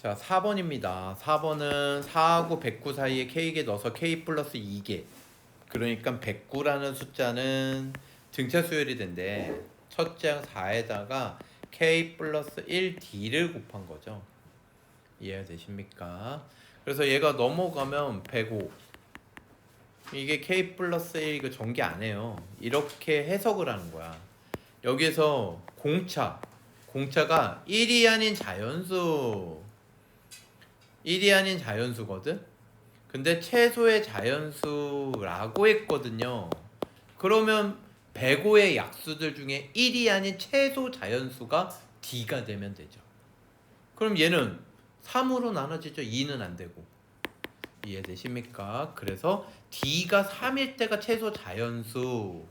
자, 4번입니다. 4번은 4하고 109 사이에 K개 넣어서 K 플러스 2개. 그러니까 109라는 숫자는 등차 수열이 된대. 첫째 항 4에다가 K 플러스 1D를 곱한 거죠. 이해가 되십니까? 그래서 얘가 넘어가면 105. 이게 K 플러스 1 이거 전개 안 해요. 이렇게 해석을 하는 거야. 여기서 공차가 1이 아닌 자연수. 1이 아닌 자연수거든? 근데 최소의 자연수라고 했거든요. 그러면 105의 약수들 중에 1이 아닌 최소 자연수가 D가 되면 되죠. 그럼 얘는 3으로 나눠지죠. 2는 안 되고. 이해되십니까? 그래서 D가 3일 때가 최소 자연수.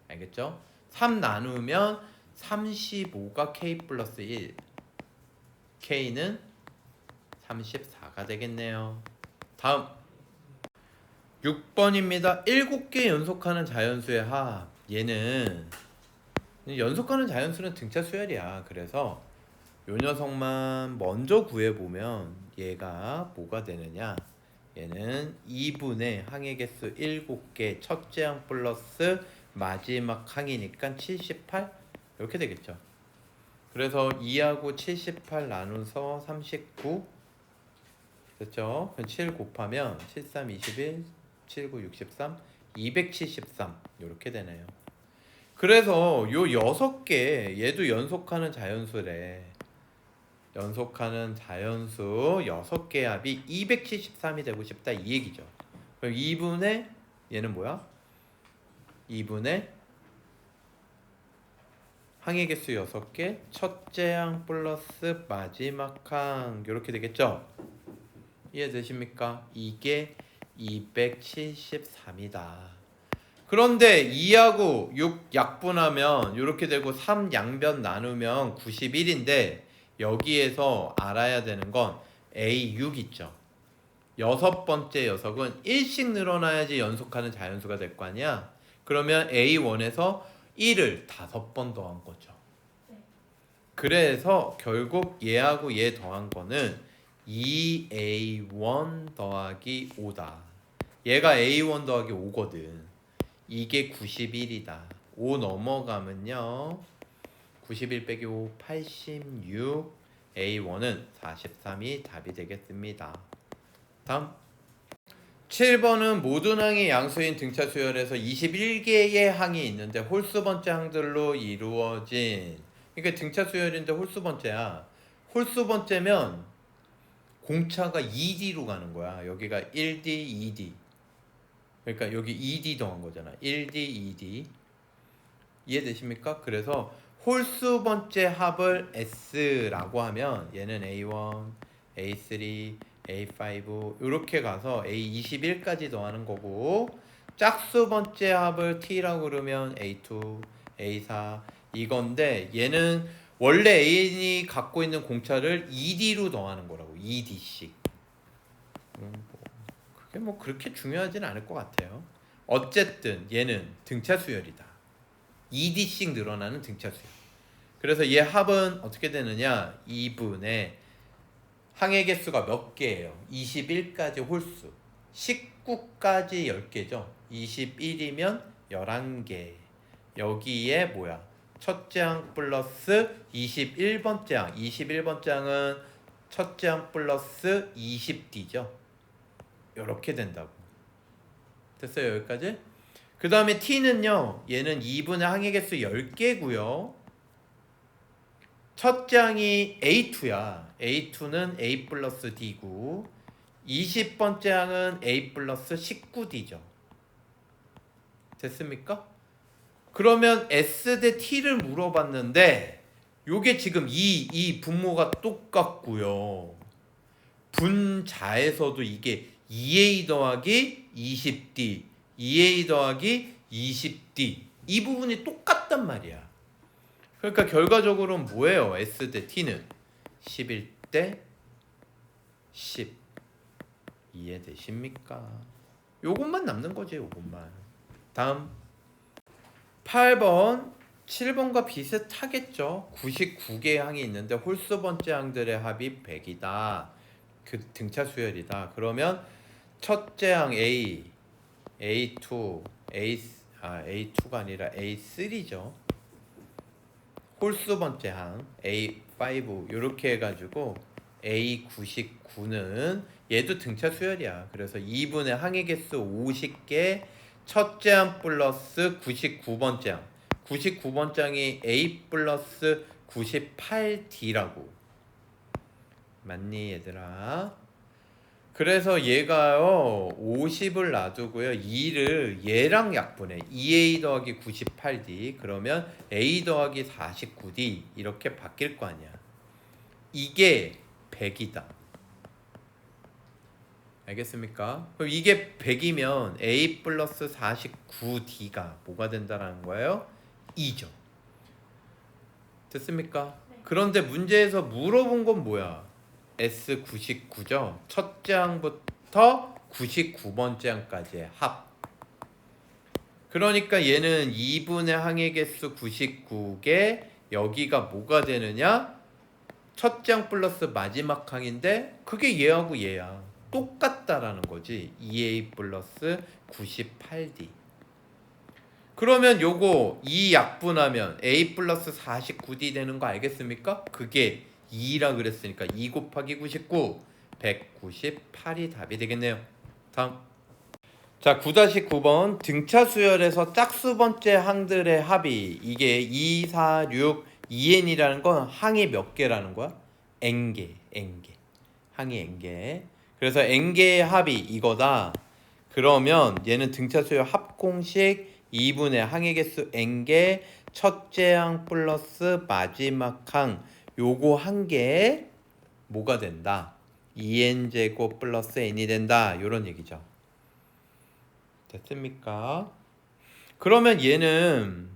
알겠죠? 3 나누면 35가 K 플러스 1. K는 34가 되겠네요. 다음 6번입니다. 7개 연속하는 자연수의 합. 얘는 연속하는 자연수는 등차 수열이야. 그래서 요 녀석만 먼저 구해보면 얘가 뭐가 되느냐. 얘는 2분의 항의 개수 7개 첫째 항 플러스 마지막 항이니까 78 이렇게 되겠죠. 그래서 2하고 78 나눠서 39 됐죠? 그럼 7 곱하면 7, 3, 21, 7, 9, 63, 273 이렇게 되네요. 그래서 요 6개 얘도 연속하는 자연수래. 연속하는 자연수 6개 합이 273이 되고 싶다 이 얘기죠. 그럼 2분의 얘는 뭐야? 2분의 항의 개수 6개 첫째 항 플러스 마지막 항 이렇게 되겠죠? 이해되십니까? 이게 273이다. 그런데 2하고 6 약분하면 이렇게 되고 3 양변 나누면 91인데 여기에서 알아야 되는 건 A6 있죠. 여섯 번째 녀석은 1씩 늘어나야지 연속하는 자연수가 될 거 아니야? 그러면 A1에서 1을 5번 더한 거죠. 그래서 결국 얘하고 얘 더한 거는 2A1 더하기 5다. 얘가 A1 더하기 5거든. 이게 91이다. 5 넘어가면요. 91 빼기 5, 86. A1은 43이 답이 되겠습니다. 다음 7번은 모든 항이 양수인 등차 수열에서 21개의 항이 있는데 홀수 번째 항들로 이루어진 그러니까 등차 수열인데 홀수 번째야. 홀수 번째면 공차가 2D로 가는 거야. 여기가 1D, 2D. 그러니까 여기 2D 더한 거잖아. 1D, 2D. 이해되십니까? 그래서 홀수 번째 합을 S라고 하면 얘는 A1, A3, A5 이렇게 가서 A21까지 더하는 거고 짝수 번째 합을 T라고 그러면 A2, A4 이건데 얘는 원래 A이 갖고 있는 공차를 2D로 더하는 거라고 2D씩. 그게 뭐 그렇게 중요하지는 않을 것 같아요. 어쨌든 얘는 등차 수열이다. 2D씩 늘어나는 등차 수열. 그래서 얘 합은 어떻게 되느냐? 2분의 항의 개수가 몇 개예요? 21까지 홀수. 19까지 10개죠. 21이면 11개. 여기에 뭐야? 첫째 항 플러스 21번째 항. 21번째 항은 첫째 항 플러스 20D죠. 이렇게 된다고. 됐어요? 여기까지? 그 다음에 T는요. 얘는 2분의 항의 개수 10개고요. 첫째 항이 A2야. A2는 A 플러스 D고 20번째 항은 A 플러스 19D죠. 됐습니까? 그러면 S 대 T를 물어봤는데 요게 지금 이 분모가 똑같고요. 분자에서도 이게 2A 더하기 20D 2A 더하기 20D 이 부분이 똑같단 말이야. 그러니까 결과적으로는 뭐예요? S 대 T는 11대 10 이해되십니까? 요것만 남는 거지. 요것만. 다음 8번 7번과 비슷하겠죠. 99개의 항이 있는데 홀수 번째 항들의 합이 100이다. 그 등차 수열이다. 그러면 첫째 항 A, A2, A2가 아니라 A3죠. 홀수 번째 항 A5 이렇게 해가지고 A99는 얘도 등차 수열이야. 그래서 2분의 항의 개수 50개 첫째 항 플러스 99번째 항 99번째 항이 A 플러스 98D라고. 맞니 얘들아? 그래서 얘가요 50을 놔두고요 2를 얘랑 약분해. 2A 더하기 98D 그러면 A 더하기 49D 이렇게 바뀔 거 아니야. 이게 100이다. 알겠습니까? 그럼 이게 100이면 A 플러스 49D가 뭐가 된다라는 거예요? 2죠. 됐습니까? 네. 그런데 문제에서 물어본 건 뭐야? S99죠. 첫째 항부터 99번째 항까지의 합. 그러니까 얘는 2분의 항의 개수 99개 여기가 뭐가 되느냐? 첫째 항 플러스 마지막 항인데 그게 얘하고 얘야. 똑같다라는 거지. 2A 플러스 98D. 그러면 요거 2 약분하면 A 플러스 49D 되는 거 알겠습니까? 그게 2라 그랬으니까 2 곱하기 99 198이 답이 되겠네요. 다음. 자 9-9번 등차 수열에서 짝수 번째 항들의 합이 이게 2, 4, 6, 2n이라는 건 항이 몇 개라는 거야? n개 항이 n개. 그래서 n개의 합이 이거다. 그러면 얘는 등차 수열 합공식 2분의 항의 개수 n개 첫째 항 플러스 마지막 항 요거 한 개에 뭐가 된다? 2n제곱 플러스 n이 된다. 요런 얘기죠. 됐습니까? 그러면 얘는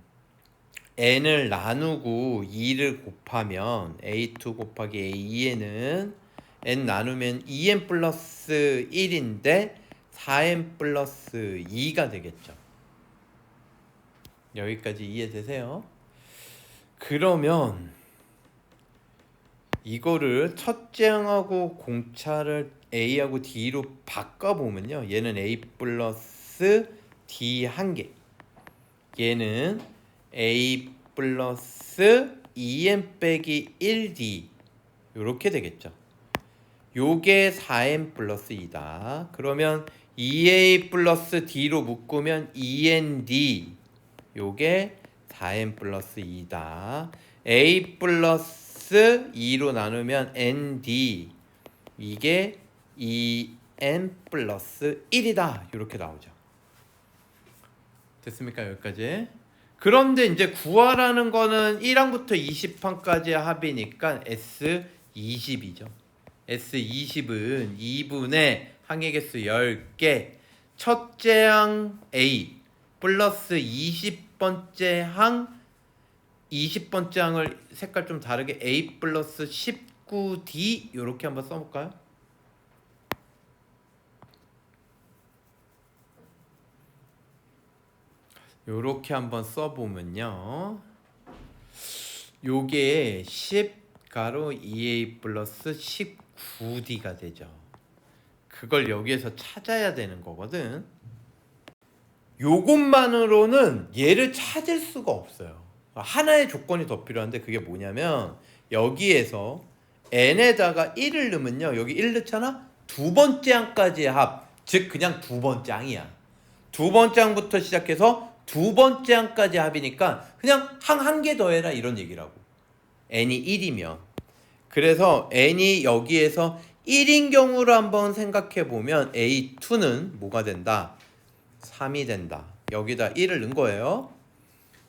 n을 나누고 2를 곱하면 a2 곱하기 a2n은 n 나누면 2n 플러스 1인데 4n 플러스 2가 되겠죠. 여기까지 이해되세요? 그러면 이거를 첫째 항하고 공차를 A하고 D로 바꿔보면요 얘는 A 플러스 D 한 개 얘는 A 플러스 2n 빼기 1D 요렇게 되겠죠. 요게 4n 플러스 2다. 그러면 2A 플러스 D로 묶으면 2ND 요게 4n 플러스 2다. A 플러스 2로 나누면 ND 이게 2n 플러스 1이다. 이렇게 나오죠. 됐습니까? 여기까지. 그런데 이제 구하라는 거는 1항부터 20항까지의 합이니까 S20이죠. S20은 2분의 항의 개수 10개 첫째 항 A 플러스 20번째 항 20번째 항을 색깔 좀 다르게 A 플러스 19D 이렇게 한번 써볼까요? 이렇게 한번 써보면요 요게 10 가로 2A 플러스 19D가 되죠. 그걸 여기에서 찾아야 되는 거거든. 요것만으로는 얘를 찾을 수가 없어요. 하나의 조건이 더 필요한데 그게 뭐냐면 여기에서 n에다가 1을 넣으면요 여기 1 넣잖아? 두 번째 항까지의 합, 즉 그냥 두 번째 항이야. 두 번째 항부터 시작해서 두 번째 항까지 합이니까 그냥 항 한 개 더해라 이런 얘기라고. n이 1이면. 그래서 n이 여기에서 1인 경우로 한번 생각해 보면 A2는 뭐가 된다? 3이 된다. 여기다 1을 넣은 거예요.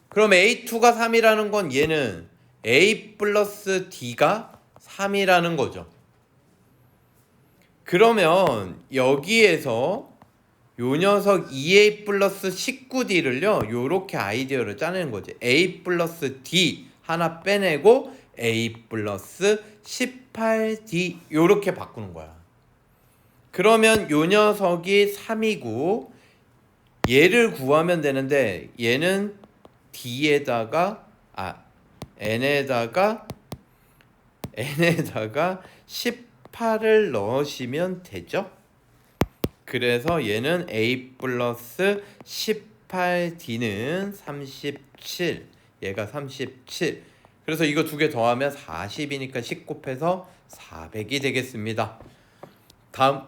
그럼 A2가 3이라는 건 얘는 A 플러스 D가 3이라는 거죠. 그러면 여기에서 요 녀석 2A 플러스 19D를요 요렇게 아이디어를 짜내는 거지. A 플러스 D 하나 빼내고 A 플러스 18D 요렇게 바꾸는 거야. 그러면 요 녀석이 3이고 얘를 구하면 되는데 얘는 D에다가 N에다가 18 18을 넣으시면 되죠. 그래서 얘는 A 플러스 18D는 37, 얘가 37. 그래서 이거 두 개 더하면 40이니까 10 곱해서 400이 되겠습니다. 다음.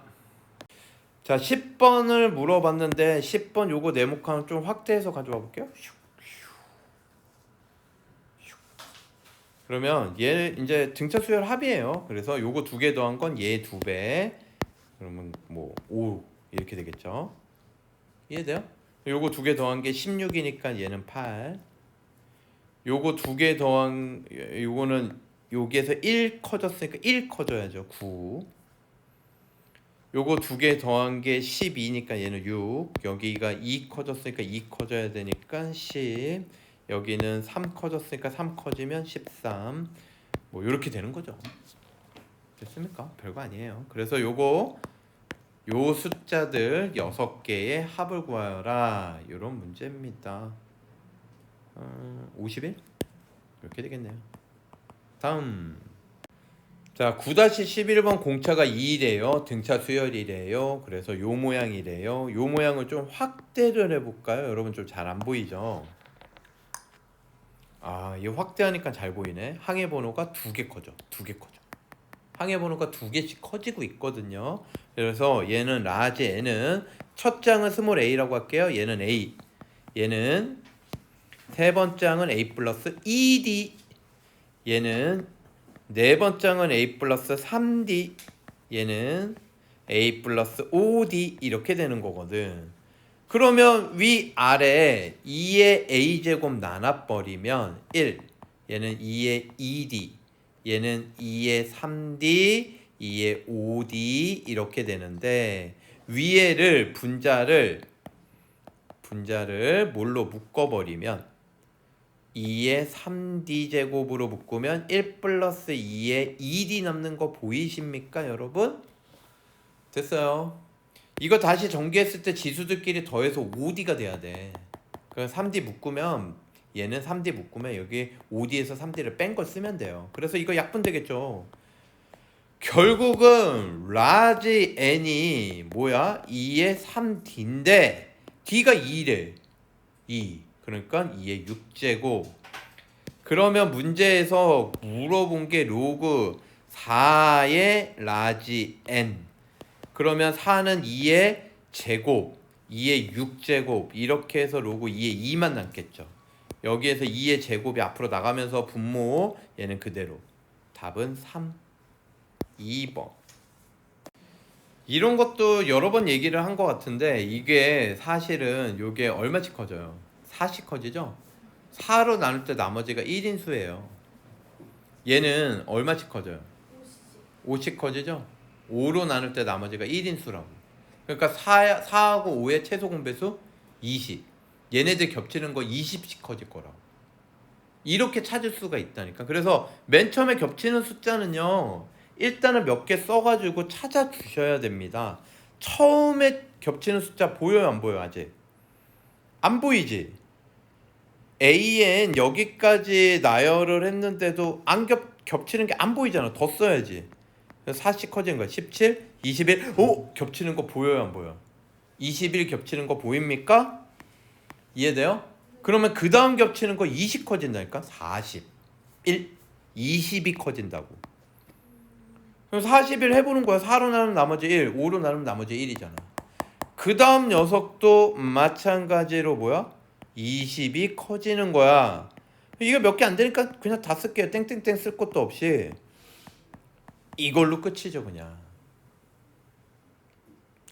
자, 10번을 물어봤는데 10번 요거 네모칸 좀 확대해서 가져와 볼게요. 그러면 얘 이제 등차 수열 합이에요. 그래서 요거 두 개 더한 건 얘 2배. 그러면 뭐 5 이렇게 되겠죠. 이해돼요? 요거 두 개 더한 게 16이니까 얘는 8. 요거 두 개 더한 요거는 여기에서 1 커졌으니까 1 커져야죠. 9. 요거 두 개 더한 게 12니까 얘는 6. 여기가 2 커졌으니까 2 커져야 되니까 10. 여기는 3 커졌으니까 3 커지면 13. 뭐 이렇게 되는 거죠. 됐습니까? 별거 아니에요. 그래서 요거 요 숫자들 6개의 합을 구하여라. 이런 문제입니다. 51? 이렇게 되겠네요. 다음. 자, 9-11번 공차가 2래요. 등차 수열이래요. 그래서 요 모양이래요. 요 모양을 좀 확대를 해볼까요? 여러분 좀 잘 안 보이죠? 아, 이 확대하니까 잘 보이네. 항해 번호가 2개 커져. 2개 커져. 항해 번호가 2개씩 커지고 있거든요. 그래서 얘는 라지 N은 첫 장은 스몰 a라고 할게요. 얘는 A. 얘는 세 번째 장은 A 플러스 2D. 얘는 네 번째 장은 A 플러스 3D. 얘는 A 플러스 5D. 이렇게 되는 거거든. 그러면 위아래 2의 a제곱 나눠버리면 1. 얘는 2의 2D. 얘는 2의 3D. 2의 5D. 이렇게 되는데 위에를 분자를 뭘로 묶어버리면 2의 3D 제곱으로 묶으면 1 플러스 2의 2D 남는 거 보이십니까 여러분? 됐어요. 이거 다시 전개했을 때 지수들끼리 더해서 5D가 돼야 돼. 그래서 3D 묶으면 얘는 3D 묶으면 여기 5D에서 3D를 뺀 걸 쓰면 돼요. 그래서 이거 약분 되겠죠. 결국은 라지 n이 뭐야? 2의 3D인데 D가 2래. 2. 그러니까 2의 6제곱. 그러면 문제에서 물어본 게 로그 4의 라지 n. 그러면 4는 2의 제곱, 2의 6제곱 이렇게 해서 로그 2의 2만 남겠죠. 여기에서 2의 제곱이 앞으로 나가면서 분모 얘는 그대로. 답은 3, 2번. 이런 것도 여러 번 얘기를 한 것 같은데 이게 사실은 이게 얼마씩 커져요? 4씩 커지죠? 4로 나눌 때 나머지가 1인 수예요. 얘는 얼마씩 커져요? 5씩 커지죠? 5로 나눌 때 나머지가 1인 수라고. 그러니까 4하고 5의 최소 공배수 20. 얘네들 겹치는 거 20씩 커질 거라고. 이렇게 찾을 수가 있다니까. 그래서 맨 처음에 겹치는 숫자는요. 일단은 몇 개 써가지고 찾아주셔야 됩니다. 처음에 겹치는 숫자 보여요 안 보여요 아직? 안 보이지? AN 여기까지 나열을 했는데도 안 겹치는 게 안 보이잖아. 더 써야지. 4씩 커지는 거야. 17, 21. 오! 겹치는 거 보여요 안 보여요? 21 겹치는 거 보입니까? 이해돼요? 그러면 그 다음 겹치는 거 20 커진다니까? 40, 1, 20이 커진다고. 그럼 40일 해보는 거야. 4로 나누면 나머지 1, 5로 나누면 나머지 1이잖아. 그 다음 녀석도 마찬가지로 뭐야? 20이 커지는 거야. 이거 몇 개 안 되니까 그냥 다 쓸게요. 땡땡땡 쓸 것도 없이. 이걸로 끝이죠 그냥.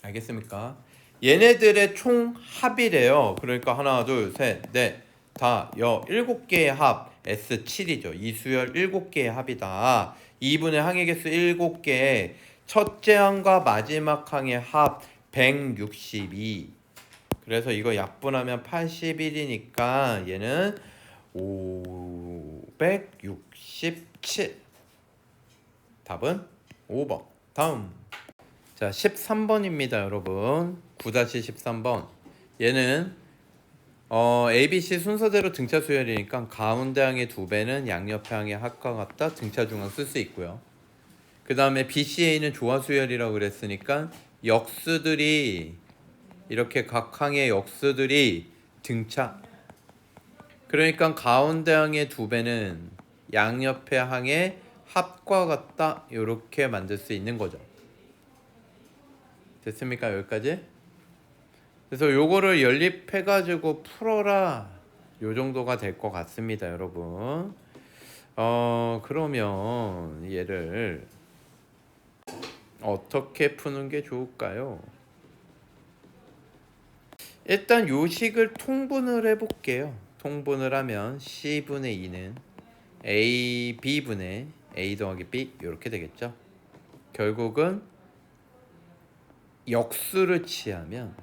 알겠습니까? 얘네들의 총 합이래요. 그러니까 하나 둘셋넷다 7개의 합 S7이죠. 이수열 7개의 합이다. 2분의 항의 개수 7개. 첫째 항과 마지막 항의 합 162. 그래서 이거 약분하면 81이니까 얘는 567. 답은 5번. 다음. 자, 13번입니다, 여러분. 9-13번. 얘는 ABC 순서대로 등차 수열이니까 가운데 항의 2배는 양옆의 항의 합과 같다. 등차 중앙 쓸 수 있고요. 그 그 다음에 BCA는 조화수열이라고 그랬으니까 역수들이 이렇게 각 항의 역수들이 등차. 그러니까 가운데 항의 2배는 양옆의 항의 합과 같다. 이렇게 만들 수 있는 거죠. 됐습니까? 여기까지? 그래서 요거를 연립해가지고 풀어라. 요 정도가 될 것 같습니다, 여러분. 그러면 얘를 어떻게 푸는 게 좋을까요? 일단 요 식을 통분을 해볼게요. 통분을 하면 C분의 2는 A, B분의 A 더하기 B 이렇게 되겠죠. 결국은 역수를 취하면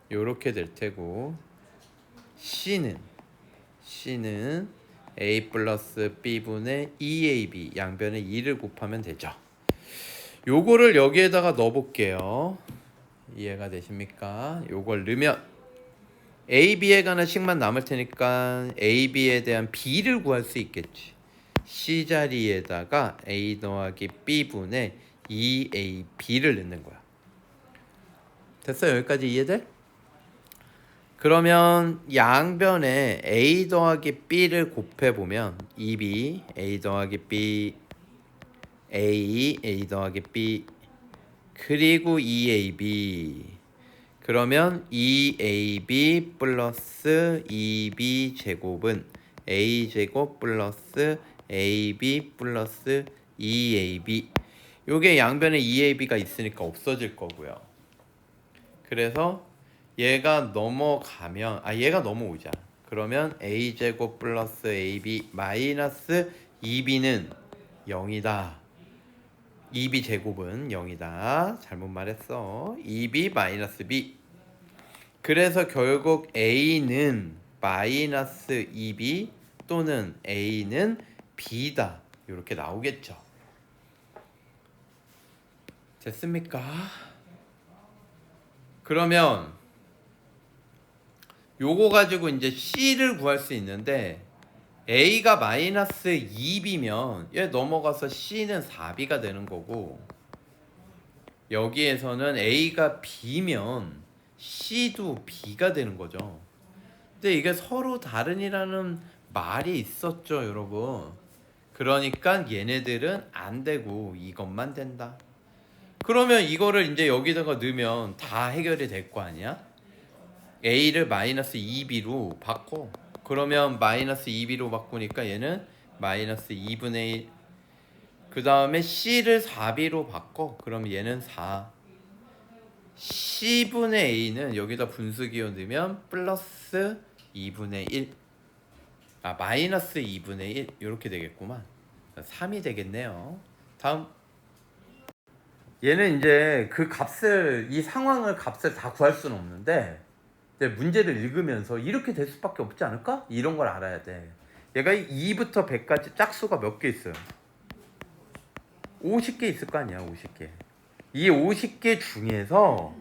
이렇게 될 테고 C는 A 플러스 B분의 2AB 양변에 2를 곱하면 되죠. 요거를 여기에다가 넣어볼게요. 이해가 되십니까? 요걸 넣으면 A, B에 관한 식만 남을 테니까 A, B에 대한 B를 구할 수 있겠지. C 자리에다가 A 더하기 B분의 2A, B를 넣는 거야. 됐어요? 여기까지 이해돼? 그러면 양변에 A 더하기 B를 곱해보면 2B, A 더하기 B, A 더하기 B 그리고 2AB 그러면 2AB 플러스 2B 제곱은 A 제곱 플러스 AB 플러스 2AB 요게 양변에 2AB가 있으니까 없어질 거고요. 그래서 얘가 넘어가면 얘가 넘어오자. 그러면 A 제곱 플러스 AB 마이너스 2B는 0이다. 2B 제곱은 0이다. 잘못 말했어. 2B 마이너스 B. 그래서 결국 A는 마이너스 2B 또는 A는 B다. 이렇게 나오겠죠. 됐습니까? 그러면 요거 가지고 이제 C를 구할 수 있는데 A가 마이너스 2B면 얘 넘어가서 C는 4B가 되는 거고 여기에서는 A가 B면 C도 B가 되는 거죠. 근데 이게 서로 다른이라는 말이 있었죠, 여러분. 그러니까 얘네들은 안 되고 이것만 된다. 그러면 이거를 이제 여기다가 넣으면 다 해결이 될 거 아니야? A를 마이너스 2B로 바꿔. 그러면 마이너스 2B로 바꾸니까 얘는 마이너스 2분의 1. 그 다음에 C를 4B로 바꿔. 그럼 얘는 4. C분의 A는 여기다 분수기호 넣으면 플러스 2분의 1. 마이너스 2분의 1. 이렇게 되겠구만. 3이 되겠네요. 다음. 얘는 이제 그 값을, 이 상황을 값을 다 구할 수는 없는데 문제를 읽으면서 이렇게 될 수밖에 없지 않을까? 이런 걸 알아야 돼. 얘가 2부터 100까지 짝수가 몇 개 있어요? 50개 있을 거 아니야, 50개. 이 50개 중에서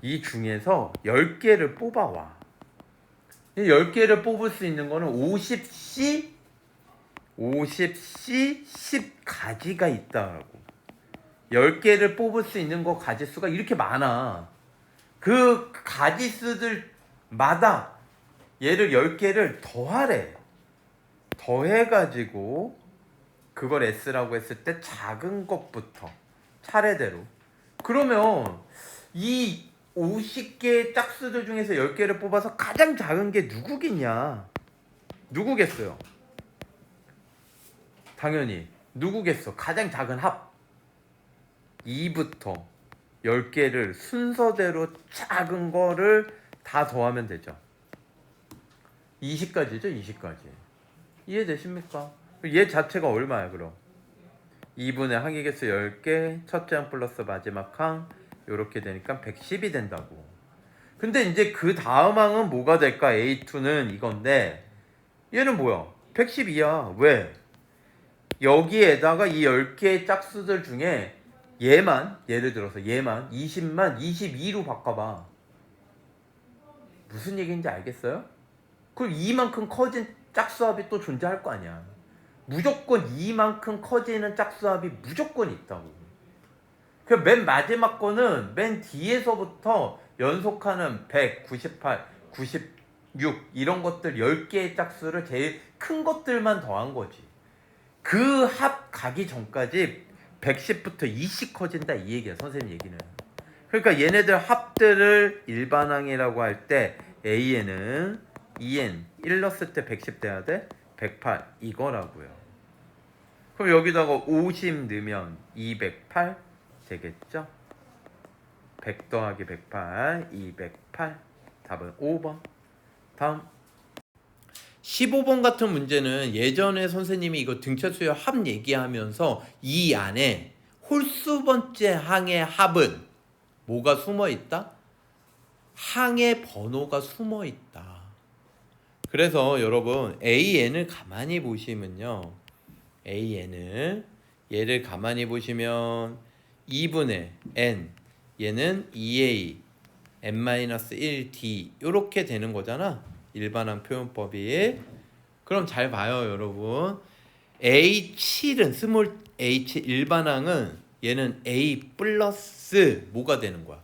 10개를 뽑아와. 이 10개를 뽑을 수 있는 거는 50C 10가지가 있다라고. 10개를 뽑을 수 있는 거 가지수가 이렇게 많아. 그 가지수들마다 얘를 10개를 더하래. 더해가지고 그걸 S라고 했을 때 작은 것부터 차례대로. 그러면 이 50개의 짝수들 중에서 10개를 뽑아서 가장 작은 게 누구겠냐? 누구겠어요? 당연히 누구겠어? 가장 작은 합. 2부터 10개를 순서대로 작은 거를 다 더하면 되죠. 20까지죠, 20까지. 이해되십니까? 얘 자체가 얼마야, 그럼? 2분의 항의개수 10개, 첫째 항 플러스 마지막 항, 요렇게 되니까 110이 된다고. 근데 이제 그 다음 항은 뭐가 될까? A2는 이건데, 얘는 뭐야? 112야. 왜? 여기에다가 이 10개의 짝수들 중에 얘만, 예를 들어서 얘만 20만 22로 바꿔봐. 무슨 얘기인지 알겠어요? 그럼 이만큼 커진 짝수합이 또 존재할 거 아니야. 무조건 이만큼 커지는 짝수합이 무조건 있다고. 그 맨 마지막 거는 맨 뒤에서부터 연속하는 100, 98, 96 이런 것들 10개의 짝수를 제일 큰 것들만 더한 거지. 그 합 가기 전까지 110부터 20 커진다 이 얘기야, 선생님 얘기는. 그러니까 얘네들 합들을 일반항이라고 할 때 AN은 2N 1 넣었을 때 110 돼야 돼? 108 이거라고요. 그럼 여기다가 50 넣으면 208 되겠죠? 100 더하기 108 208 답은 5번. 다음 15번 같은 문제는 예전에 선생님이 이거 등차수열 합 얘기하면서 이 안에 홀수 번째 항의 합은 뭐가 숨어 있다? 항의 번호가 숨어 있다. 그래서 여러분 AN을 가만히 보시면요, AN을 얘를 가만히 보시면 2분의 N 얘는 2A N-1D 이렇게 되는 거잖아, 일반항 표현법이. 그럼 잘 봐요 여러분. A7은 스몰 h 일반항은 얘는 A 플러스 뭐가 되는 거야?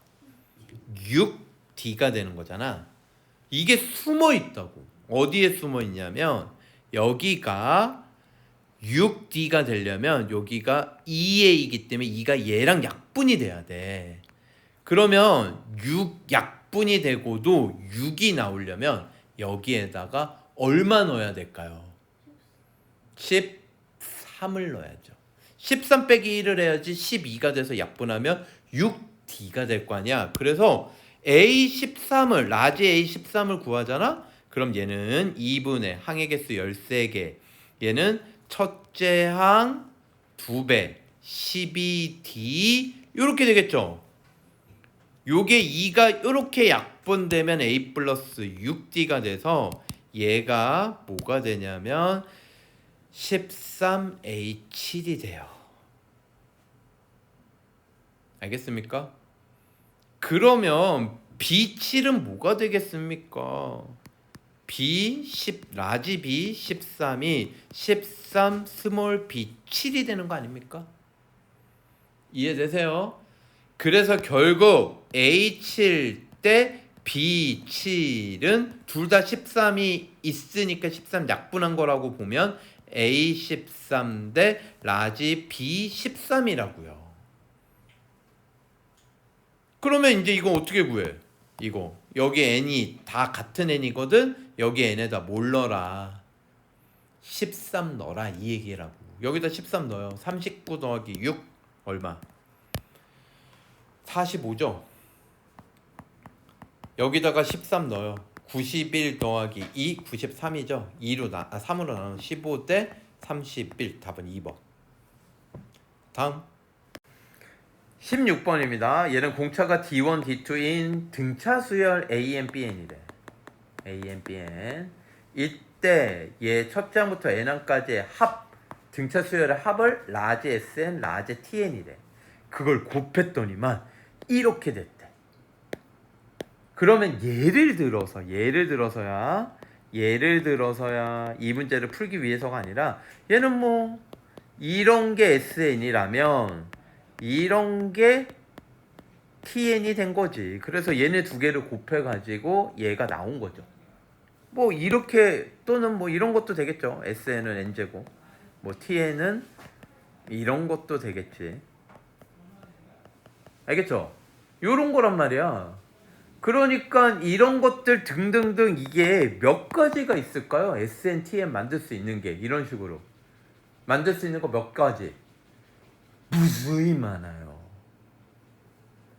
6D가 되는 거잖아. 이게 숨어 있다고. 어디에 숨어 있냐면 여기가 6D가 되려면 여기가 2A이기 때문에 2가 얘랑 약분이 돼야 돼. 그러면 6 약분이 되고도 6이 나오려면 여기에다가 얼마 넣어야 될까요? 13을 넣어야죠. 13 빼기 1을 해야지 12가 돼서 약분하면 6D가 될 거 아니야. 그래서 A13을 라지 A13을 구하잖아. 그럼 얘는 2분의 항의 개수 13개, 얘는 첫째 항 2배 12D 이렇게 되겠죠. 요게 2가 이렇게 약분되면 A 플러스 6D가 돼서 얘가 뭐가 되냐면 13A7이 돼요. 알겠습니까? 그러면 B7은 뭐가 되겠습니까? B10 라지 B13이 13 스몰 B7이 되는 거 아닙니까? 이해되세요? 그래서 결국 A7 때 B7은 둘 다 13이 있으니까 13 약분한 거라고 보면 A13 대 라지 B13이라고요. 그러면 이제 이거 어떻게 구해? 이거 여기 n이 다 같은 n이거든. 여기 n에다 뭘 넣어라? 13 넣어라 이 얘기라고. 여기다 13 넣어요. 39 더하기 6 얼마? 45죠. 여기다가 13 넣어요. 91 더하기 2 93이죠. 3으로 나누면 15 대 31 답은 2번. 다음 16번입니다. 얘는 공차가 D1, D2인 등차 수열 AN, BN이래. AN, BN. 이때 얘 첫 장부터 n항까지의 합, 등차 수열의 합을 라지 SN, 라지 TN이래. 그걸 곱했더니만 이렇게 됐대. 그러면 예를 들어서야 이 문제를 풀기 위해서가 아니라 얘는 뭐 이런 게 SN이라면 이런 게 TN이 된 거지. 그래서 얘네 두 개를 곱해가지고 얘가 나온 거죠. 뭐 이렇게 또는 뭐 이런 것도 되겠죠. SN은 N제곱, 뭐 TN은 이런 것도 되겠지. 알겠죠? 요런 거란 말이야. 그러니까 이런 것들 등등등 이게 몇 가지가 있을까요? SN, TN 만들 수 있는 게 이런 식으로 만들 수 있는 거 몇 가지? 무수히 많아요.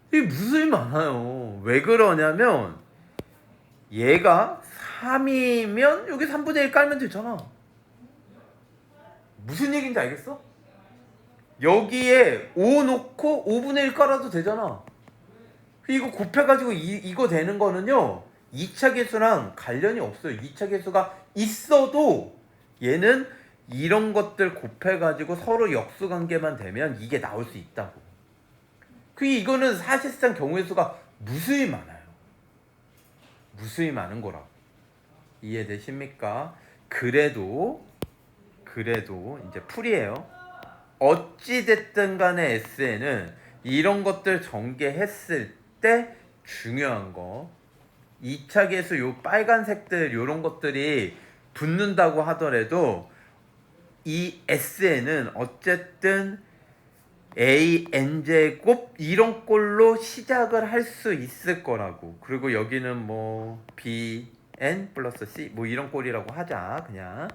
이게 무수히 많아요. 왜 그러냐면 얘가 3이면 여기 3분의 1 깔면 되잖아. 무슨 얘기인지 알겠어? 여기에 5 놓고 5분의 1 깔아도 되잖아. 이거 곱해가지고 이거 되는 거는요 2차 계수랑 관련이 없어요. 2차 계수가 있어도 얘는 이런 것들 곱해가지고 서로 역수관계만 되면 이게 나올 수 있다고. 이거는 사실상 경우의 수가 무수히 많아요. 무수히 많은 거라고. 이해되십니까? 그래도 그래도 이제 풀이에요. 어찌 됐든 간에 SN은 이런 것들 전개했을 때 중요한 거 2차 계수 요 빨간색들 요런 것들이 붙는다고 하더라도 이 SN은 어쨌든 AN제곱 이런 꼴로 시작을 할 수 있을 거라고. 그리고 여기는 뭐 BN 플러스 C 뭐 이런 꼴이라고 하자 그냥.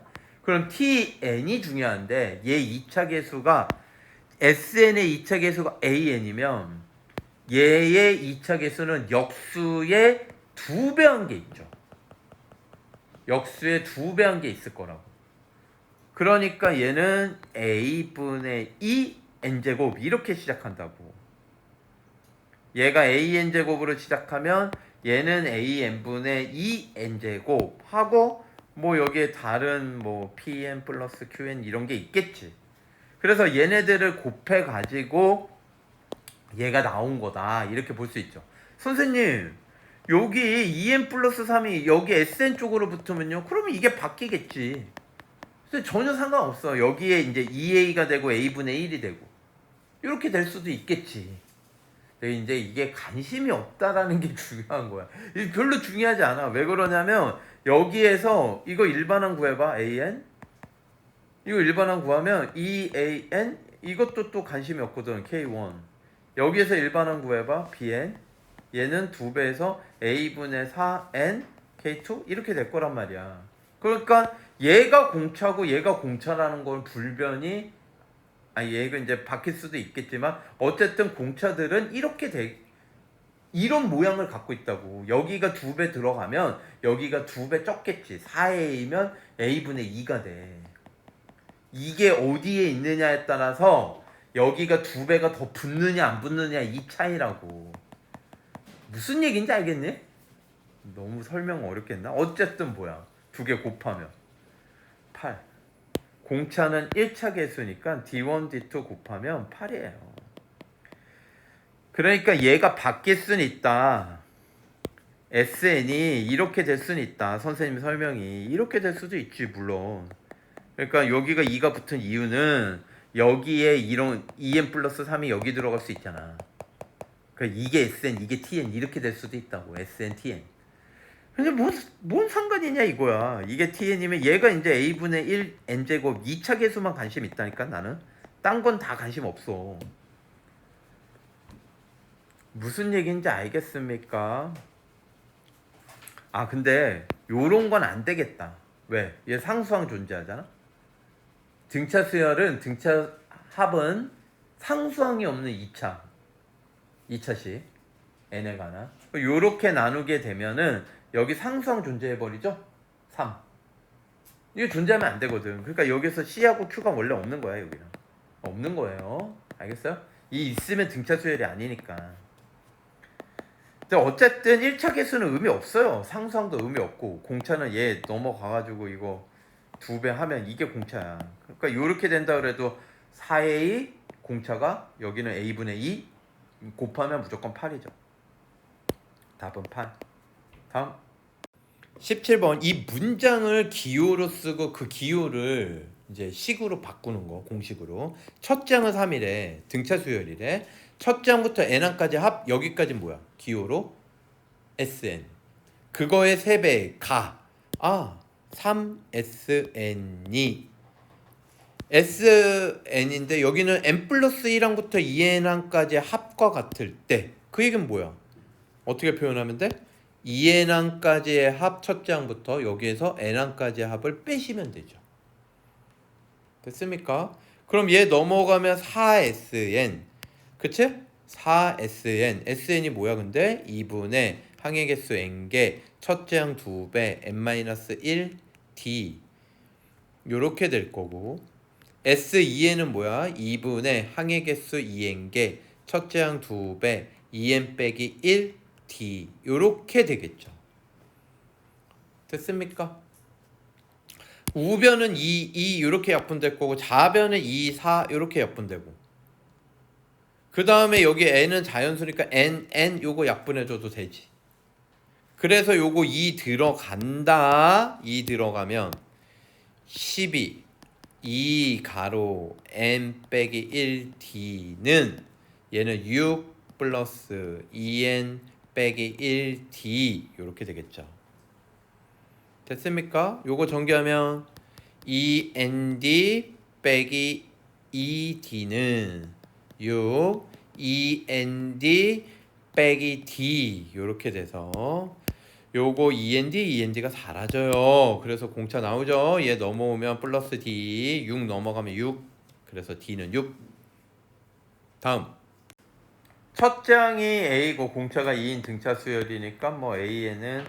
그럼 TN이 중요한데 얘 2차 계수가 SN의 2차 계수가 AN이면 얘의 2차 계수는 역수의 2배 한 게 있죠. 역수의 2배 한 게 있을 거라고. 그러니까 얘는 A분의 2 N제곱 이렇게 시작한다고. 얘가 AN제곱으로 시작하면 얘는 AN분의 2 N제곱 하고 뭐 여기에 다른 뭐 PN 플러스 QN 이런 게 있겠지. 그래서 얘네들을 곱해 가지고 얘가 나온 거다 이렇게 볼 수 있죠. 선생님 여기 2n 플러스 3이 여기 SN 쪽으로 붙으면요 그러면 이게 바뀌겠지. 근데 전혀 상관없어. 여기에 이제 2a가 되고 a분의 1이 되고 이렇게 될 수도 있겠지. 근데 이제 이게 관심이 없다라는 게 중요한 거야. 이게 별로 중요하지 않아. 왜 그러냐면 여기에서 이거 일반항 구해봐. an 이거 일반항 구하면 2an 이것도 또 관심이 없거든. k1 여기에서 일반항 구해봐. bn 얘는 2배에서 a분의 4n k2 이렇게 될 거란 말이야. 그러니까 얘가 공차고 얘가 공차라는 건 불변이 얘가 이제 바뀔 수도 있겠지만 어쨌든 공차들은 이렇게 이런 모양을 갖고 있다고. 여기가 2배 들어가면 여기가 2배 적겠지. 4a면 a분의 2가 돼. 이게 어디에 있느냐에 따라서 여기가 2배가 더 붙느냐 안 붙느냐 이 차이라고. 무슨 얘기인지 알겠니? 너무 설명 어렵겠나? 어쨌든 뭐야 2개 곱하면 8. 공차는 1차 계수니까 D1, D2 곱하면 8이에요. 그러니까 얘가 바뀔 수는 있다. SN이 이렇게 될 수는 있다. 선생님 설명이 이렇게 될 수도 있지 물론. 그러니까 여기가 2가 붙은 이유는 여기에 이런 2n 플러스 3이 여기 들어갈 수 있잖아. 그러니까 이게 SN 이게 TN 이렇게 될 수도 있다고. SN, TN. 근데 뭔 상관이냐 이거야. 이게 TN이면 얘가 이제 A분의 1 N제곱 2차 계수만 관심 있다니까 나는. 딴 건 다 관심 없어. 무슨 얘기인지 알겠습니까? 근데 요런 건 안 되겠다. 왜? 얘 상수항 존재하잖아. 등차 수열은 등차 합은 상수항이 없는 2차식 n에 관한 요렇게 나누게 되면은 여기 상수항 존재해버리죠? 3. 이게 존재하면 안 되거든. 그러니까 여기서 C하고 Q가 원래 없는 거야. 여기는 없는 거예요. 알겠어요? 이 있으면 등차 수열이 아니니까. 근데 어쨌든 1차 계수는 의미 없어요. 상수항도 의미 없고 공차는 얘 넘어가가지고 이거 2배 하면 이게 공차야. 그러니까 요렇게 된다 그래도 4a 공차가 여기는 a분의 2 곱하면 무조건 8이죠. 답은 8. 다음 17번 이 문장을 기호로 쓰고 그 기호를 이제 식으로 바꾸는 거 공식으로. 첫 장은 3이래. 등차 수열이래. 첫 장부터 n항까지 합 여기까지 뭐야? 기호로 sn. 그거의 3배 가. 3sn이 sn인데 여기는 n 플러스 1항부터 2n항까지 합과 같을 때 그 얘기는 뭐야? 어떻게 표현하면 돼? 2n항까지의 합 첫 장부터 여기에서 n항까지의 합을 빼시면 되죠. 됐습니까? 그럼 얘 넘어가면 4sn 그치? 4sn sn이 뭐야 근데? 2분의 항의 개수 n개 첫째 항 2배 n-1 d 요렇게 될 거고 S2n은 뭐야? 2분의 항의 개수 2n개 첫째 항 2배 2n 빼기 1 d 요렇게 되겠죠. 됐습니까? 우변은 2 요렇게 약분될 거고 좌변은 2, 4 요렇게 약분되고 그 다음에 여기 n은 자연수니까 n 요거 약분해줘도 되지. 그래서 요거 2 들어간다. 2 들어가면 12 2 가로 n 빼기 1d는 얘는 6 플러스 2n 빼기 1d 이렇게 되겠죠. 됐습니까? 요거 전개하면 2nd 빼기 2d는 6 2nd 빼기 d 이렇게 돼서 요거 END가 사라져요. 그래서 공차 나오죠. 얘 넘어오면 플러스 D, 6 넘어가면 6. 그래서 D는 6. 다음. 첫 장이 A고 공차가 2인 등차 수열이니까 뭐 A에는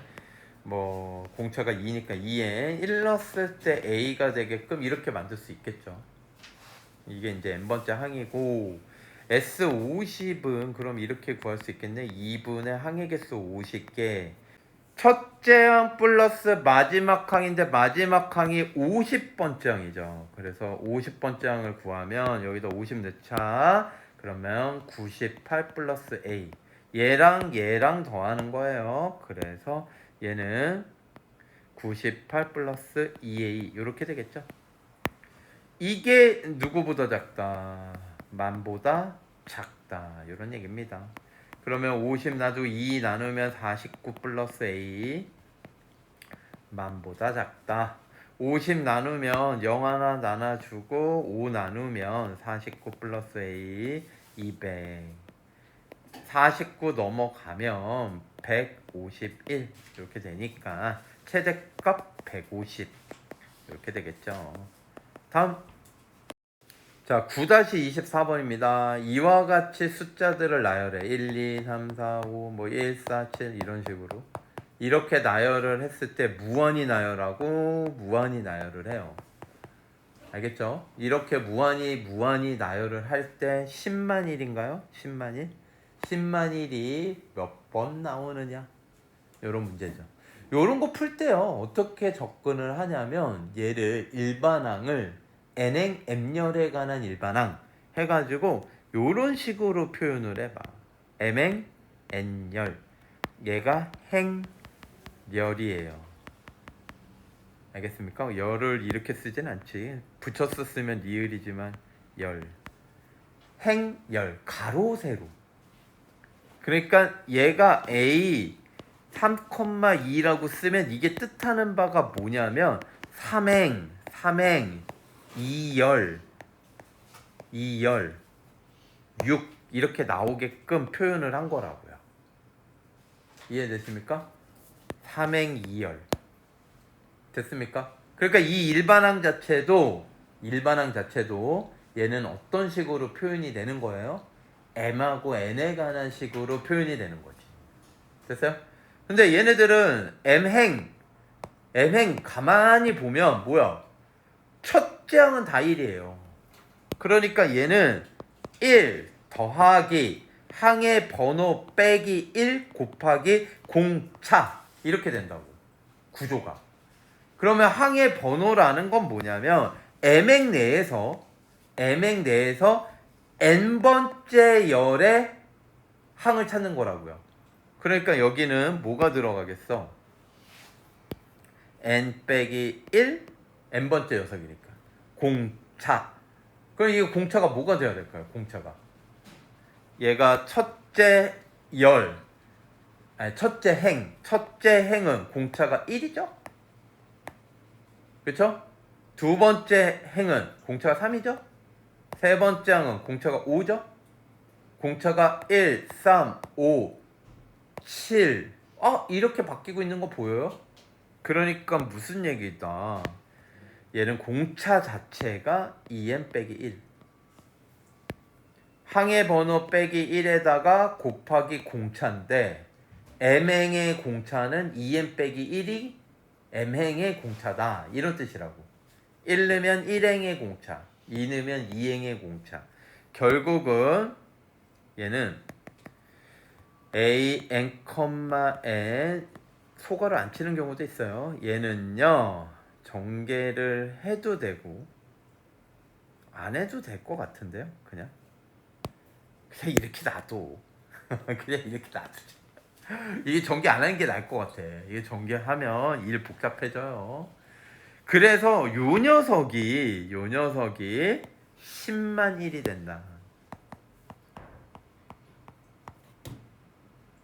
뭐 공차가 2니까 2n 1 넣었을 때 A가 되게끔 이렇게 만들 수 있겠죠. 이게 이제 n번째 항이고 S50은 그럼 이렇게 구할 수 있겠네. 2분의 항의 개수 50개. 첫째 항 플러스 마지막 항인데 마지막 항이 50번째 항이죠. 그래서 50번째 항을 구하면 여기다 50 넣자. 그러면 98 플러스 A. 얘랑 더하는 거예요. 그래서 얘는 98 플러스 2A 이렇게 되겠죠. 이게 누구보다 작다? 만보다 작다. 이런 얘기입니다. 그러면 50 놔두고 2 나누면 49 플러스 A 만보다 작다. 50 나누면 0 하나 나눠주고 5 나누면 49 플러스 A 200 49 넘어가면 151 이렇게 되니까 최대값 150 이렇게 되겠죠. 다음 자 9-24번입니다. 이와 같이 숫자들을 나열해 1, 2, 3, 4, 5, 뭐 1, 4, 7 이런 식으로 이렇게 나열을 했을 때 무한히 나열하고 무한히 나열을 해요. 알겠죠? 이렇게 무한히 나열을 할 때 10만 일인가요? 10만 일? 10만 일이 몇 번 나오느냐? 이런 문제죠. 이런 거 풀 때요. 어떻게 접근을 하냐면 얘를 일반항을 n행 m열에 관한 일반항 해가지고 이런 식으로 표현을 해봐. m행 n열 얘가 행열이에요. 알겠습니까? 열을 이렇게 쓰진 않지. 붙여서 쓰면 리을이지만 열. 행열 가로 세로. 그러니까 얘가 A 3,2라고 쓰면 이게 뜻하는 바가 뭐냐면 3행 2열 6 이렇게 나오게끔 표현을 한 거라고요. 이해되십니까? 3행 2열 됐습니까? 그러니까 이 일반항 자체도 얘는 어떤 식으로 표현이 되는 거예요? m하고 n에 관한 식으로 표현이 되는 거지. 됐어요? 근데 얘네들은 m행 가만히 보면 뭐야? 첫째 항은 다 1이에요. 그러니까 얘는 1 더하기 항의 번호 빼기 1 곱하기 공차 이렇게 된다고. 구조가. 그러면 항의 번호라는 건 뭐냐면 m행 내에서 n번째 열의 항을 찾는 거라고요. 그러니까 여기는 뭐가 들어가겠어? n 빼기 1 n번째 녀석이니까 공차. 그럼 이 공차가 뭐가 돼야 될까요? 공차가 얘가 첫째 행은 공차가 1이죠? 그렇죠? 두 번째 행은 공차가 3이죠? 세 번째 항은 공차가 5죠? 공차가 1, 3, 5, 7 이렇게 바뀌고 있는 거 보여요? 그러니까 무슨 얘기다? 얘는 공차 자체가 2n 빼기 1 항의 번호 빼기 1에다가 곱하기 공차인데 m행의 공차는 2n 빼기 1이 m행의 공차다 이런 뜻이라고. 1 넣으면 1행의 공차 2 넣으면 2행의 공차. 결국은 얘는 a n, n 소괄을 안 치는 경우도 있어요. 얘는요 전개를 해도 되고 안 해도 될 것 같은데요. 그냥 이렇게 놔둬. 그냥 이렇게 놔두지. 이게 전개 안 하는 게 나을 것 같아. 이게 전개하면 일 복잡해져요. 그래서 요 녀석이 10만 1이 된다.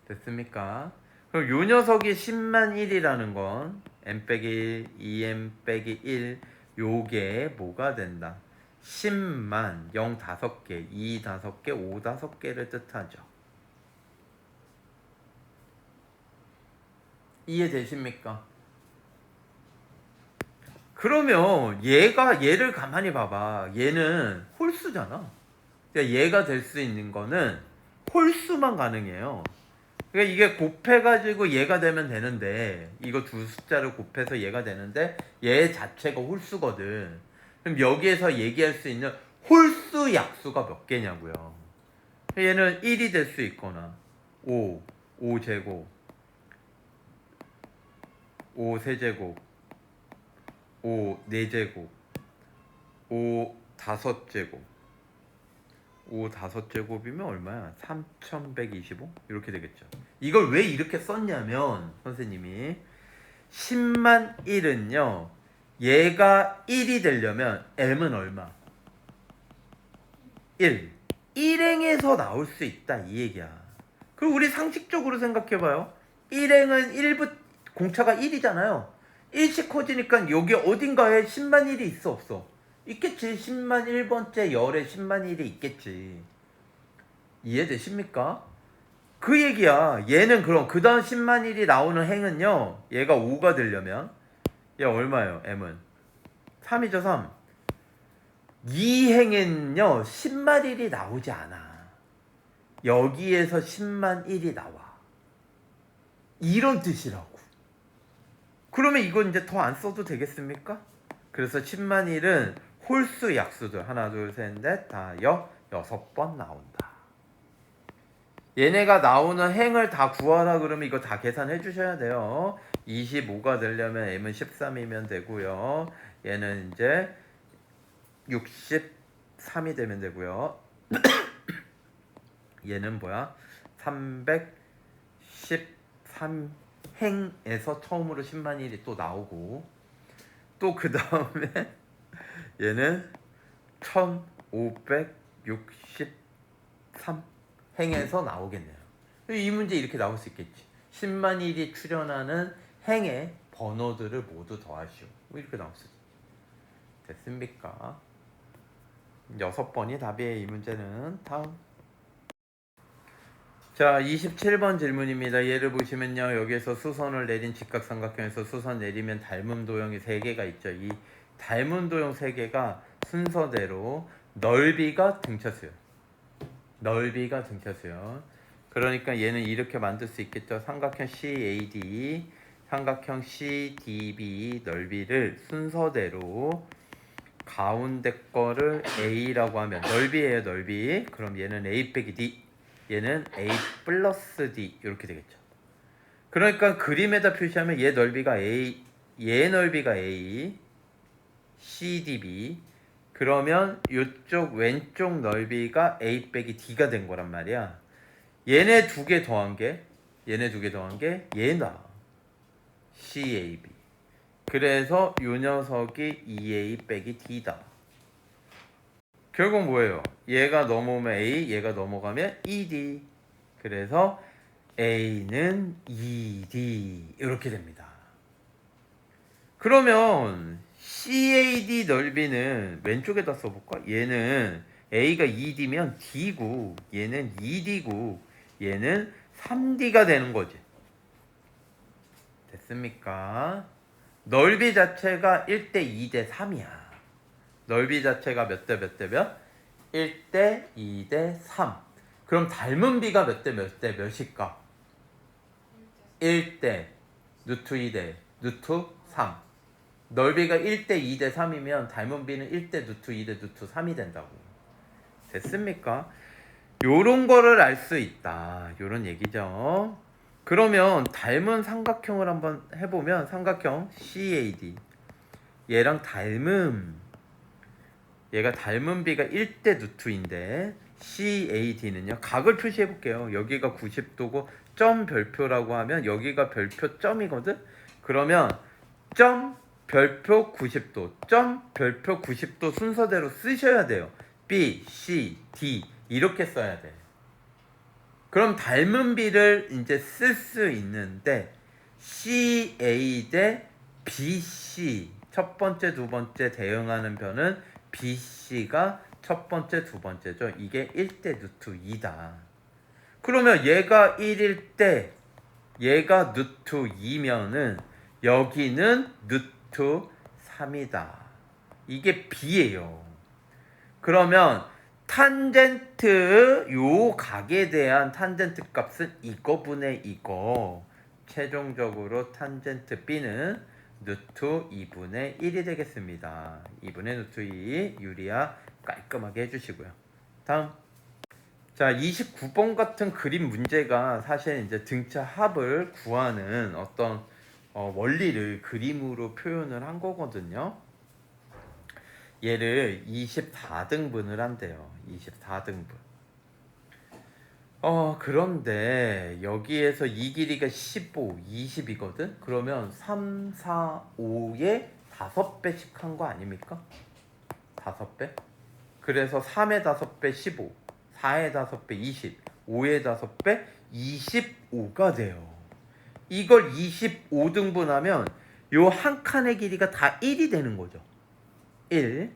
됐습니까? 그럼 요 녀석이 10만 1이라는 건 m 빼기 2m 빼기 1 요게 뭐가 된다? 10만 0 5개, 2 5개, 5 5개를 뜻하죠. 이해되십니까? 그러면 얘를 가만히 봐봐. 얘는 홀수잖아. 그러니까 얘가 될 수 있는 거는 홀수만 가능해요. 그러니까 이게 곱해가지고 얘가 되면 되는데, 이거 두 숫자를 곱해서 얘가 되는데 얘 자체가 홀수거든. 그럼 여기에서 얘기할 수 있는 홀수 약수가 몇 개냐고요. 얘는 1이 될 수 있거나 5제곱, 5세제곱, 4제곱, 5제곱, 5제곱이면 얼마야? 3125? 이렇게 되겠죠. 이걸 왜 이렇게 썼냐면 선생님이 10만 1은요 얘가 1이 되려면 m은 얼마? 1 1행에서 나올 수 있다 이 얘기야. 그리고 우리 상식적으로 생각해봐요. 1행은 1부 공차가 1이잖아요. 1씩 커지니까 여기 어딘가에 10만 1이 있어 없어? 있겠지. 10만 1번째 열에 10만 1이 있겠지. 이해되십니까? 그 얘기야. 얘는 그럼 그 다음 10만 1이 나오는 행은요 얘가 5가 되려면 얘 얼마예요? m은 3이죠. 3. 이 행은요 10만 1이 나오지 않아. 여기에서 10만 1이 나와. 이런 뜻이라고. 그러면 이건 이제 더 안 써도 되겠습니까? 그래서 10만 1은 홀수 약수들 하나 둘 셋 넷 다 6번 나온다. 얘네가 나오는 행을 다 구하라 그러면 이거 다 계산해 주셔야 돼요. 25가 되려면 m은 13이면 되고요. 얘는 이제 63이 되면 되고요. 얘는 뭐야? 313행에서 처음으로 10만 1이 또 나오고, 또 그 다음에 얘는 1563행에서 나오겠네요. 이 문제 이렇게 나올 수 있겠지. 10만 1이 출현하는 행의 번호들을 모두 더하시오. 이렇게 나올 수 있지. 됐습니까? 6번이 답이에요. 이 문제는. 다음. 자, 27번 질문입니다. 얘를 보시면요. 여기에서 수선을 내린 직각삼각형에서 수선 내리면 닮은 도형이 3개가 있죠. 이 닮은 도형 3개가 순서대로 넓이가 등차수요. 넓이가 등차수요. 그러니까 얘는 이렇게 만들 수 있겠죠. 삼각형 CAD, 삼각형 CDB 넓이를 순서대로 가운데 거를 A라고 하면 넓이에요. 넓이. 그럼 얘는 A 빼기 D, 얘는 A 플러스 D 이렇게 되겠죠. 그러니까 그림에다 표시하면 얘 넓이가 A, 얘 넓이가 A, CDB. 그러면 이쪽 왼쪽 넓이가 A 빼기 D가 된 거란 말이야. 얘네 두 개 더한 게 얘다. CAB. 그래서 이 녀석이 2A 빼기 D다. 결국 뭐예요? 얘가 넘어오면 A, 얘가 넘어가면 ED. 그래서 A는 ED 이렇게 됩니다. 그러면 CAD 넓이는 왼쪽에다 써볼까? 얘는 A가 2D면 D고, 얘는 2D고, 얘는 3D가 되는 거지. 됐습니까? 넓이 자체가 1대 2대 3이야. 넓이 자체가 몇 대 몇 대 몇? 1대 2대 3. 그럼 닮은 비가 몇 대 몇 대 몇일까? 1대 루트 2대 루트 3. 넓이가 1대 2대 3이면 닮은 비는 1대 루트 2대 루트 3이 된다고. 됐습니까? 요런 거를 알 수 있다. 요런 얘기죠. 그러면 닮은 삼각형을 한번 해보면 삼각형 CAD 얘랑 얘가 닮은 비가 1대 루트인데 CAD는요. 각을 표시해 볼게요. 여기가 90도고 점 별표라고 하면 여기가 별표 점이거든. 그러면 점 별표 90도, 점 별표 90도 순서대로 쓰셔야 돼요. B, C, D 이렇게 써야 돼. 그럼 닮은 B를 이제 쓸 수 있는데 CA 대 BC 첫 번째, 두 번째 대응하는 변은 BC가 첫 번째, 두 번째죠. 이게 1대 루트 2다. 그러면 얘가 1일 때 얘가 루트 2면은 여기는 루트 3이다. 이게 B예요. 그러면 탄젠트 요 각에 대한 탄젠트 값은 이거분의 이거. 최종적으로 탄젠트 B는 루트 2분의 1이 되겠습니다. 2분의 루트 2 유리아 깔끔하게 해주시고요. 다음. 자, 29번 같은 그림 문제가 사실 이제 등차 합을 구하는 어떤 원리를 그림으로 표현을 한 거거든요. 얘를 24등분을 한대요. 24등분. 그런데 여기에서 이 길이가 15, 20이거든? 그러면 3, 4, 5에 5배씩 한 거 아닙니까? 5배? 그래서 3의 5배 15, 4의 5배 20, 5의 5배 25가 돼요. 이걸 25등분하면 요 한 칸의 길이가 다 1이 되는 거죠. 1.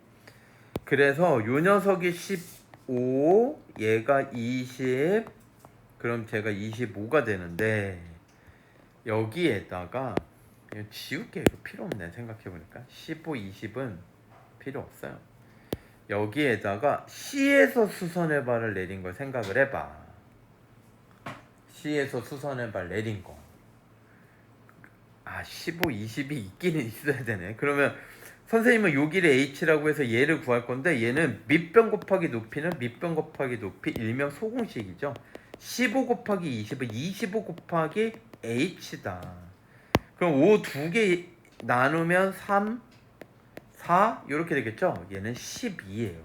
그래서 요 녀석이 15, 얘가 20, 그럼 제가 25가 되는데 여기에다가 지울게. 이거 필요 없네. 생각해보니까 15, 20은 필요 없어요. 여기에다가 C에서 수선의 발을 내린 걸 생각을 해봐. C에서 수선의 발 내린 거. 15, 20이 있기는 있어야 되네. 그러면 선생님은 요 길에 H라고 해서 얘를 구할 건데 얘는 밑변 곱하기 높이는 밑변 곱하기 높이 일명 소공식이죠. 15 곱하기 20은 25 곱하기 H다. 그럼 5 두 개 나누면 3, 4 이렇게 되겠죠. 얘는 12예요.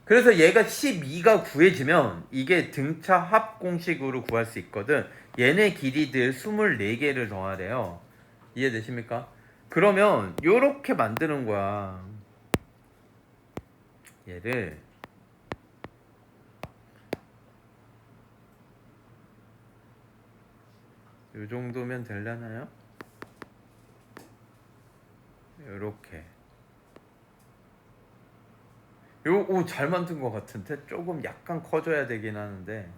그래서 얘가 12가 구해지면 이게 등차 합 공식으로 구할 수 있거든. 얘네 길이들 24개를 더하래요. 이해되십니까? 그러면 요렇게 만드는 거야. 얘를 요 정도면 되려나요? 요렇게 잘 만든 것 같은데 조금 약간 커져야 되긴 하는데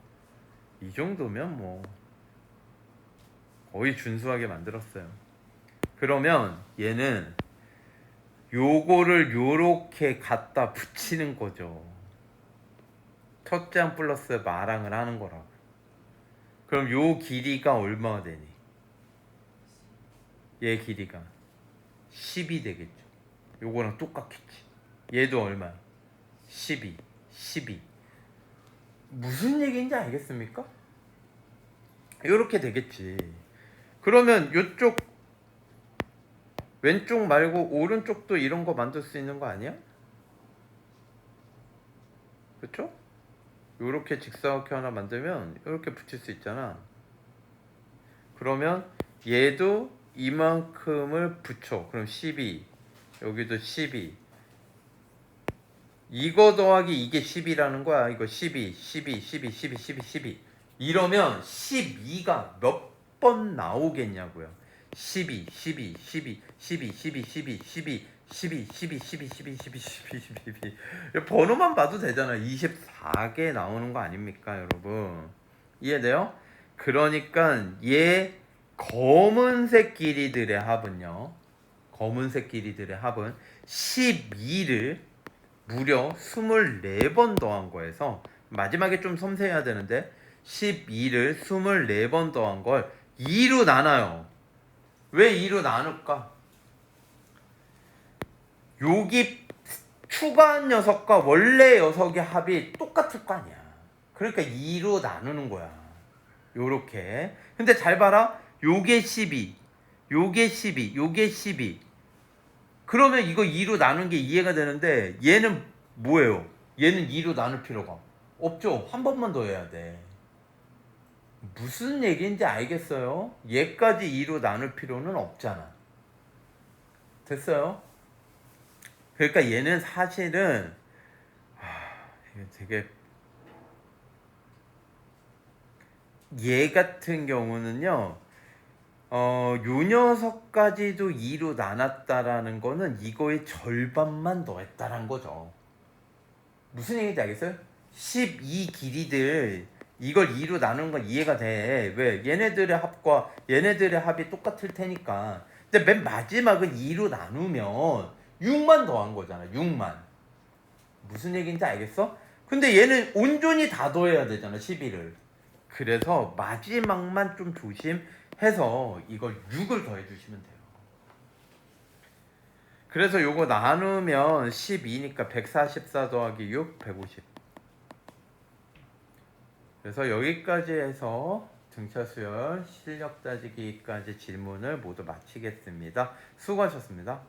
이 정도면 뭐 거의 준수하게 만들었어요. 그러면 얘는 요거를 요렇게 갖다 붙이는 거죠. 첫째 항 플러스 마랑을 하는 거라고. 그럼 요 길이가 얼마가 되니? 얘 길이가 10이 되겠죠. 요거랑 똑같겠지. 얘도 얼마야? 12, 12. 무슨 얘기인지 알겠습니까? 요렇게 되겠지. 그러면 요쪽 왼쪽 말고 오른쪽도 이런 거 만들 수 있는 거 아니야? 그쵸? 요렇게 직사각형 하나 만들면 요렇게 붙일 수 있잖아. 그러면 얘도 이만큼을 붙여. 그럼 12, 여기도 12. 이거 더하기 이게 10이라는 거야. 이거 12, 12, 12, 12, 12, 12. 이러면 12가 몇 번 나오겠냐고요. 12, 12, 12, 12, 12, 12, 12, 12, 12, 12, 12, 12, 12, 12. 번호만 봐도 되잖아. 24개 나오는 거 아닙니까, 여러분? 이해돼요? 그러니까 얘 검은색 길이들의 합은요. 검은색 길이들의 합은 12를 무려 24번 더한 거에서 마지막에 좀 섬세해야 되는데 12를 24번 더한 걸 2로 나눠요. 왜 2로 나눌까? 여기 추가한 녀석과 원래 녀석의 합이 똑같을 거 아니야. 그러니까 2로 나누는 거야. 요렇게. 근데 잘 봐라. 요게 12, 요게 12, 요게 12. 그러면 이거 2로 나눈 게 이해가 되는데 얘는 뭐예요? 얘는 2로 나눌 필요가 없죠. 한 번만 더 해야 돼. 무슨 얘기인지 알겠어요? 얘까지 2로 나눌 필요는 없잖아. 됐어요. 그러니까 얘는 사실은 이게 되게 얘 같은 경우는요. 요 녀석까지도 2로 나눴다라는 거는 이거의 절반만 더했다란 거죠. 무슨 얘기인지 알겠어요? 12 길이들 이걸 2로 나누는 건 이해가 돼. 왜? 얘네들의 합과 얘네들의 합이 똑같을 테니까. 근데 맨 마지막은 2로 나누면 6만 더한 거잖아. 6만. 무슨 얘기인지 알겠어? 근데 얘는 온전히 다 더해야 되잖아. 12를. 그래서 마지막만 좀 조심해서 이걸 6을 더해 주시면 돼요. 그래서 요거 나누면 12니까 144 더하기 6, 150. 그래서 여기까지 해서 등차수열 실력 따지기까지 질문을 모두 마치겠습니다. 수고하셨습니다.